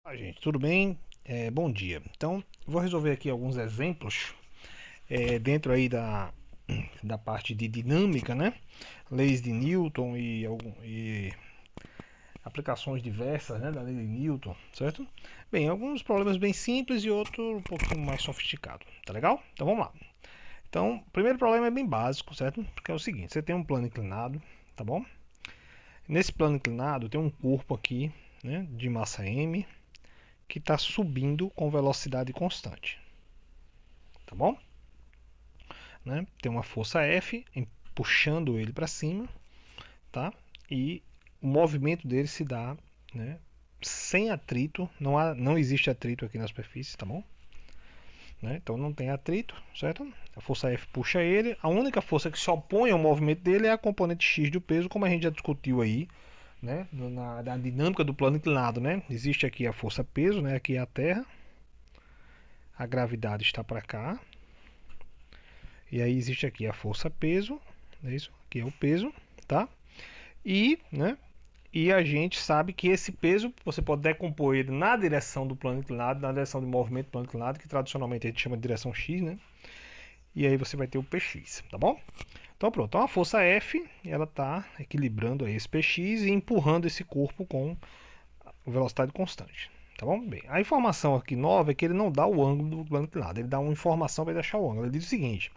Olá, gente, tudo bem? Bom dia. Então, vou resolver aqui alguns exemplos dentro aí da parte de dinâmica, né? Leis de Newton e aplicações diversas, né, da lei de Newton, certo? Bem, alguns problemas bem simples e outro um pouquinho mais sofisticado, tá legal? Então vamos lá. Então, o primeiro problema é bem básico, certo? Porque é o seguinte, você tem um plano inclinado, tá bom? Nesse plano inclinado tem um corpo aqui, né, de massa m, que está subindo com velocidade constante, tá bom? Né? Tem uma força F puxando ele para cima, tá? E o movimento dele se dá, né, sem atrito, não existe atrito aqui na superfície, tá bom? Né? Então não tem atrito, certo? A força F puxa ele, a única força que se opõe ao movimento dele é a componente X do peso, como a gente já discutiu aí, né, na dinâmica do plano inclinado, né? Existe aqui a força peso, né? Aqui é a Terra, a gravidade está para cá, e aí existe aqui a força peso, é isso? Aqui é o peso, tá? Né? E a gente sabe que esse peso você pode decompor ele na direção do plano inclinado, na direção de movimento do plano inclinado, que tradicionalmente a gente chama de direção X, né? E aí você vai ter o Px, tá bom? Então pronto, então a força F, ela está equilibrando aí esse Px e empurrando esse corpo com velocidade constante. Tá bom? Bem, a informação aqui nova é que ele não dá o ângulo do plano inclinado, ele dá uma informação para deixar o ângulo. Ele diz o seguinte: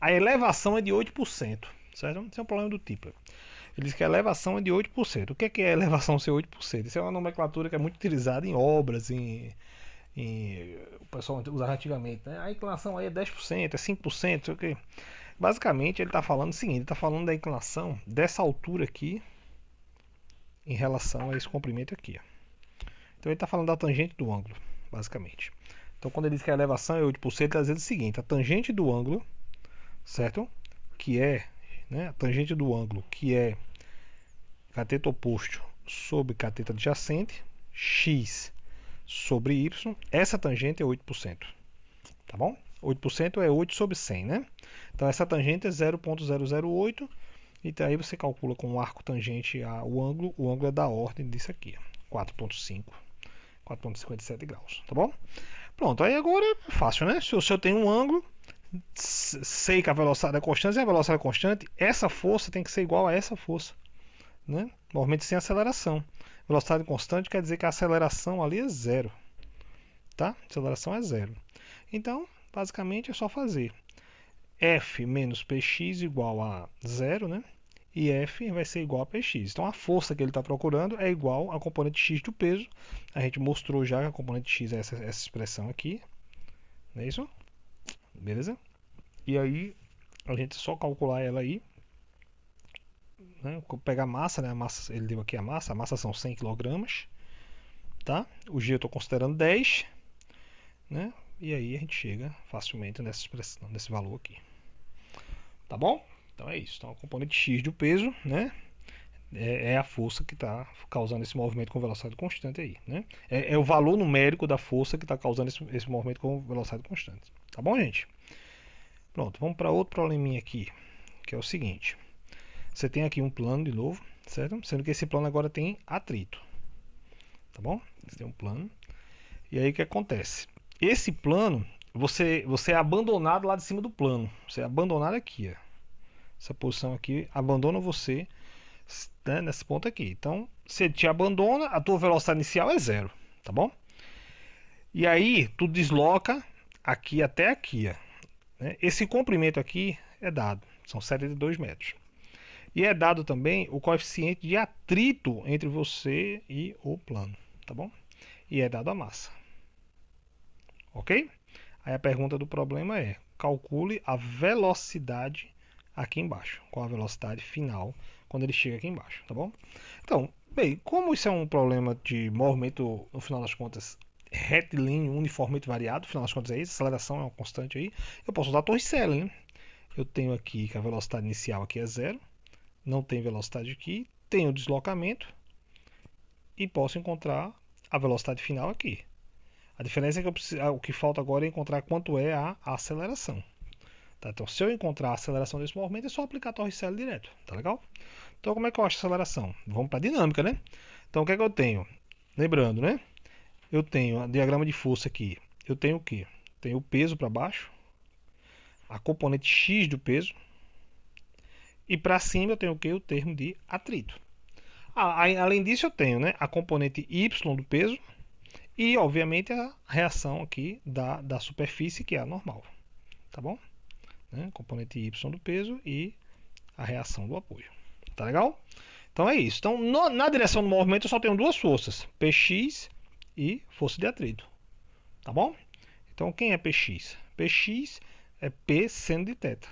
a elevação é de 8%, certo? Esse é um problema do tipo. Ele diz que a elevação é de 8%. O que é a elevação ser 8%? Isso é uma nomenclatura que é muito utilizada em obras, o pessoal usava antigamente. Né? A inclinação aí é 10%, é 5%, sei o quê. Basicamente, ele está falando o seguinte: ele está falando da inclinação dessa altura aqui em relação a esse comprimento aqui. Então, ele está falando da tangente do ângulo, basicamente. Então, quando ele diz que a elevação é 8%, ele está dizendo o seguinte: a tangente do ângulo, certo? Que é, né, a tangente do ângulo, que é cateto oposto sobre cateto adjacente, x sobre y, essa tangente é 8%, tá bom? 8% é 8 sobre 100, né? Então essa tangente é 0,008, e daí você calcula com o arco tangente o ângulo é da ordem disso aqui, 4,5, 4,57 graus, tá bom? Pronto, aí agora é fácil, né? Se eu tenho um ângulo, sei que a velocidade é constante, e a velocidade é constante, essa força tem que ser igual a essa força, né? Movimento sem aceleração. Velocidade constante quer dizer que a aceleração ali é zero, tá? A aceleração é zero. Então, basicamente é só fazer F menos Px igual a zero, né? E F vai ser igual a Px. Então, a força que ele está procurando é igual à componente x do peso. A gente mostrou já que a componente x é essa expressão aqui, não é isso? Beleza? E aí, a gente só calcular ela aí, né? Pegar a massa, né? A massa, ele deu aqui a massa são 100 kg, tá? O G eu estou considerando 10, né? E aí a gente chega facilmente nessa expressão, nesse valor aqui. Tá bom? Então é isso. Então a componente x do peso, né? É a força que está causando esse movimento com velocidade constante aí, né? É o valor numérico da força que está causando esse movimento com velocidade constante. Tá bom, gente? Pronto, vamos para outro probleminha aqui, que é o seguinte. Você tem aqui um plano de novo, certo? Sendo que esse plano agora tem atrito. Tá bom? Você tem um plano. E aí o que acontece? Esse plano, você é abandonado lá de cima do plano. Você é abandonado aqui, ó. Essa posição aqui abandona você, né, nesse ponto aqui. Então, se ele te abandona, a tua velocidade inicial é zero, tá bom? E aí, tu desloca aqui até aqui, ó, né? Esse comprimento aqui é dado, são 72 metros. E é dado também o coeficiente de atrito entre você e o plano, tá bom? E é dado a massa, ok? Aí a pergunta do problema é: calcule a velocidade aqui embaixo, qual a velocidade final quando ele chega aqui embaixo, tá bom? Então, bem, como isso é um problema de movimento, no final das contas, retilíneo, uniformemente variado, no final das contas é isso, a aceleração é uma constante aí, eu posso usar a Torricelli, né? Eu tenho aqui que a velocidade inicial aqui é zero, não tem velocidade aqui, tenho deslocamento e posso encontrar a velocidade final aqui. A diferença é que o que falta agora é encontrar quanto é a aceleração. Tá? Então, se eu encontrar a aceleração desse movimento, é só aplicar a Torricelli direto. Tá legal? Então, como é que eu acho a aceleração? Vamos para a dinâmica, né? Então, o que é que eu tenho? Lembrando, né? eu tenho o diagrama de força aqui. Eu tenho o quê? Tenho o peso para baixo, a componente X do peso, e para cima eu tenho o quê? O termo de atrito. Além disso, eu tenho, né, a componente Y do peso e, obviamente, a reação aqui da superfície, que é a normal. Tá bom? Né? Componente Y do peso e a reação do apoio. Tá legal? Então é isso. Então, na direção do movimento, eu só tenho duas forças: Px e força de atrito. Tá bom? Então, quem é Px? Px é P seno de θ.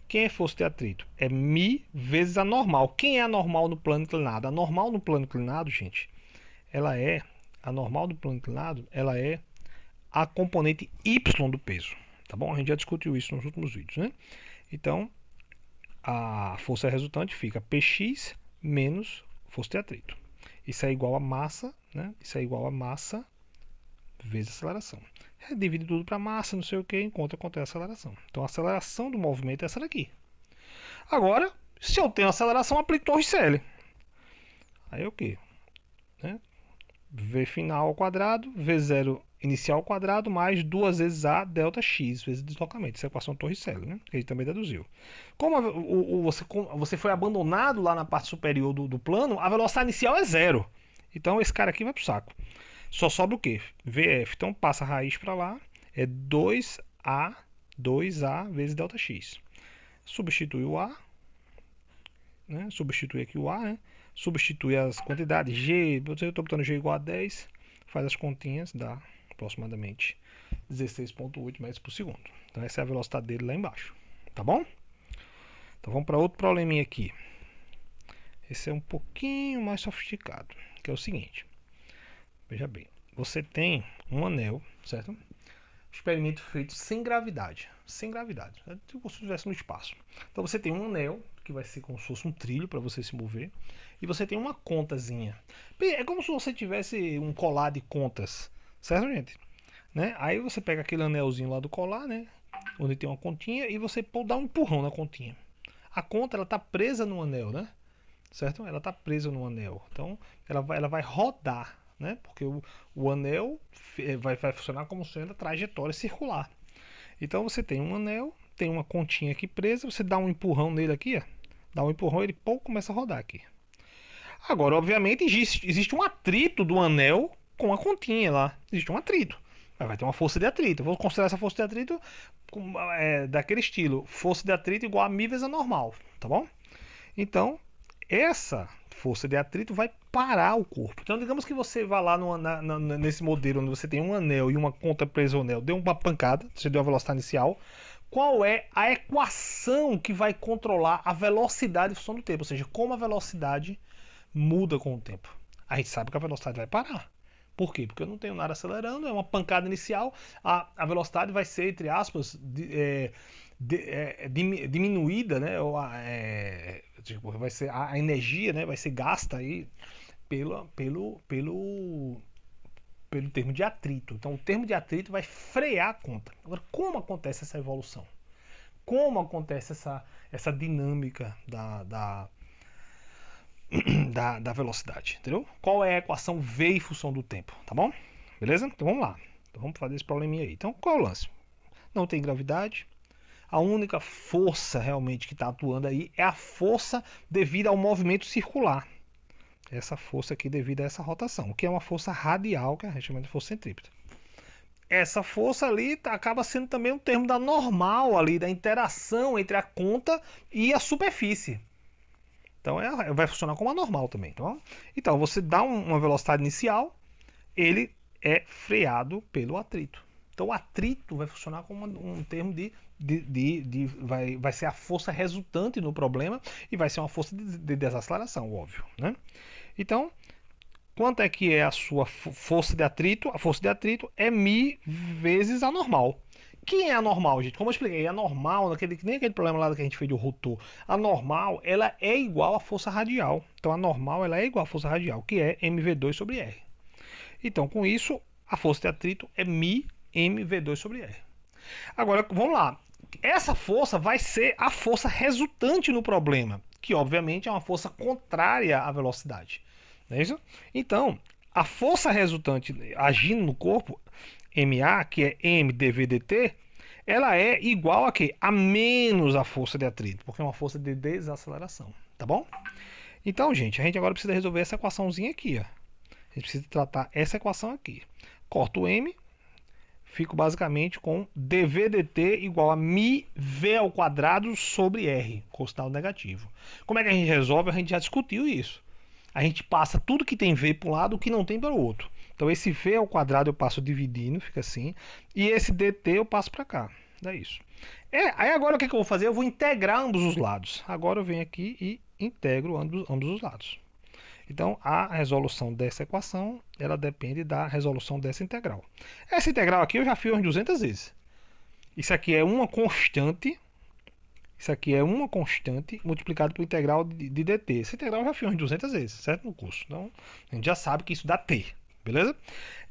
Quem é força de atrito? É μ vezes a normal. Quem é a normal no plano inclinado? A normal no plano inclinado, gente, a normal do plano inclinado, ela é a componente Y do peso. Tá bom? A gente já discutiu isso nos últimos vídeos, né? Então, a força resultante fica Px menos força de atrito. Isso é igual a massa, né? Isso é igual a massa vezes aceleração. Divide tudo para massa, não sei o que, encontra quanto é a aceleração. Então a aceleração do movimento é essa daqui. Agora, se eu tenho aceleração, aplico Torricelli. Aí é o que? Né? V final ao quadrado, V0 inicial ao quadrado, mais 2 vezes A delta X, vezes deslocamento. Isso é a equação Torricelli, né? Que ele também deduziu. Como você foi abandonado lá na parte superior do plano, a velocidade inicial é zero. Então esse cara aqui vai pro saco. Só sobra o quê? VF. Então passa a raiz para lá. É 2A vezes ΔX. Substitui o A. Né? Substitui aqui o A. Né? Substitui as quantidades. G. Eu estou botando G igual a 10. Faz as continhas. Dá aproximadamente 16,8 metros por segundo. Então essa é a velocidade dele lá embaixo. Tá bom? Então vamos para outro probleminha aqui. Esse é um pouquinho mais sofisticado. Que é o seguinte. Veja bem, você tem um anel, certo? Experimento feito sem gravidade. Sem gravidade. É como se estivesse no espaço. Então você tem um anel, que vai ser como se fosse um trilho para você se mover. E você tem uma contazinha. É como se você tivesse um colar de contas. Certo, gente? Né? Aí você pega aquele anelzinho lá do colar, né? Onde tem uma continha, e você dá um empurrão na continha. A conta, ela tá presa no anel, né? Certo? Ela tá presa no anel. Então, ela vai rodar. Né? Porque o anel vai funcionar como sendo a trajetória circular. Então você tem um anel, tem uma continha aqui presa, você dá um empurrão nele aqui, ó, dá um empurrão, ele começa a rodar aqui. Agora, obviamente, existe um atrito do anel com a continha lá. Existe um atrito. Vai ter uma força de atrito. Eu vou considerar essa força de atrito daquele estilo. Força de atrito igual a μ vezes a normal. Tá bom? Então, essa força de atrito vai parar o corpo. Então, digamos que você vá lá nesse modelo onde você tem um anel e uma conta presa ao anel, deu uma pancada, você deu a velocidade inicial. Qual é a equação que vai controlar a velocidade em função do tempo? Ou seja, como a velocidade muda com o tempo. A gente sabe que a velocidade vai parar. Por quê? Porque eu não tenho nada acelerando, é uma pancada inicial, a velocidade vai ser, entre aspas, diminuída, né? Ou vai ser a energia, né? Vai ser gasta aí pelo termo de atrito. Então o termo de atrito vai frear a conta. Agora, como acontece essa evolução? Como acontece essa dinâmica da velocidade, entendeu? Qual é a equação V em função do tempo, tá bom? Beleza? Então vamos lá. Então vamos fazer esse probleminha aí. Então qual é o lance? Não tem gravidade. A única força realmente que está atuando aí é a força devida ao movimento circular. Essa força aqui devido a essa rotação, que é uma força radial, que a gente chama de força centrípeta. Essa força ali acaba sendo também um termo da normal ali, da interação entre a conta e a superfície. Então vai funcionar como a normal também. Tá? Então você dá uma velocidade inicial, ele é freado pelo atrito. Então o atrito vai funcionar como um termo vai ser a força resultante no problema e vai ser uma força de desaceleração, óbvio. Né? Então, quanto é que é a sua força de atrito? A força de atrito é μ vezes a normal. Quem é a normal, gente? Como eu expliquei, a normal, nem aquele problema lá que a gente fez de rotor, a normal, ela é igual à força radial. Então a normal, ela é igual à força radial, que é mv2 sobre r. Então, com isso, a força de atrito é μ mv2 sobre r. Agora, vamos lá. Essa força vai ser a força resultante no problema, que obviamente é uma força contrária à velocidade. Não é isso? Então, a força resultante agindo no corpo, MA, que é mdvdt, ela é igual a quê? A menos a força de atrito, porque é uma força de desaceleração, tá bom? Então, gente, a gente agora precisa resolver essa equaçãozinha aqui, ó. A gente precisa tratar essa equação aqui. Corto o m, fico basicamente com dvdt igual a μv ao quadrado sobre r, com o sinal negativo. Como é que a gente resolve? A gente já discutiu isso. A gente passa tudo que tem v para um lado, o que não tem para o outro. Então esse v ao quadrado eu passo dividindo, fica assim. E esse dt eu passo para cá. É isso. Aí agora o que eu vou fazer? Eu vou integrar ambos os lados. Agora eu venho aqui e integro ambos os lados. Então, a resolução dessa equação, ela depende da resolução dessa integral. Essa integral aqui eu já fiz umas 200 vezes. Isso aqui é uma constante. Isso aqui é uma constante multiplicado por integral de dt. Essa integral eu já fiz umas 200 vezes, certo? No curso. Então, a gente já sabe que isso dá t. Beleza?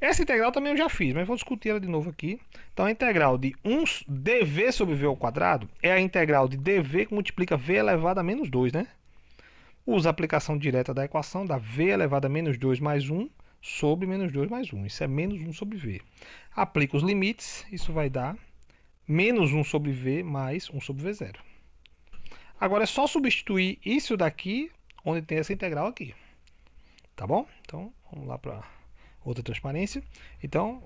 Essa integral também eu já fiz, mas vou discutir ela de novo aqui. Então, a integral de 1 dv sobre v ao quadrado é a integral de dv que multiplica v elevado a menos 2, né? Usa a aplicação direta da equação da v elevado a menos 2 mais 1 sobre menos 2 mais 1. Isso é menos 1 sobre v. Aplica os limites, isso vai dar menos 1 sobre v mais 1 sobre v0. Agora é só substituir isso daqui, onde tem essa integral aqui. Tá bom? Então, vamos lá para outra transparência. Então,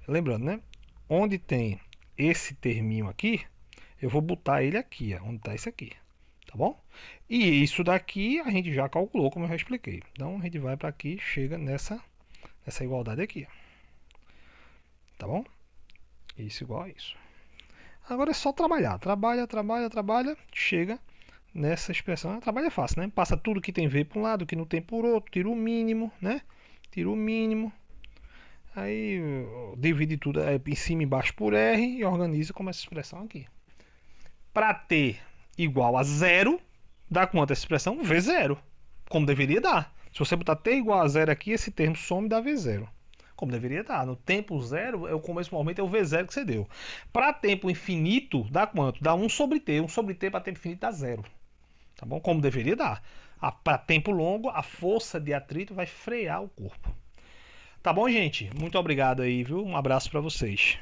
lembrando, né? Onde tem esse terminho aqui, eu vou botar ele aqui, ó, onde está esse aqui. Tá bom? E isso daqui a gente já calculou, como eu já expliquei. Então, a gente vai para aqui, chega nessa igualdade aqui. Tá bom? Isso igual a isso. Agora é só trabalhar. Trabalha, chega nessa expressão. Trabalho é fácil, né? Passa tudo que tem v para um lado, que não tem por outro, tira o mínimo, né? Tira o mínimo. Aí divide tudo em cima e embaixo por r e organiza como essa expressão aqui. Para t igual a zero, dá quanto essa expressão? V0. Como deveria dar. Se você botar t igual a zero aqui, esse termo some e dá V0. Como deveria dar. No tempo zero, o começo momento é o V0 que você deu. Para tempo infinito, dá quanto? Dá 1 sobre t. 1 sobre t para tempo infinito dá zero. Tá bom? Como deveria dar. Para tempo longo, a força de atrito vai frear o corpo. Tá bom, gente? Muito obrigado aí, viu? Um abraço para vocês.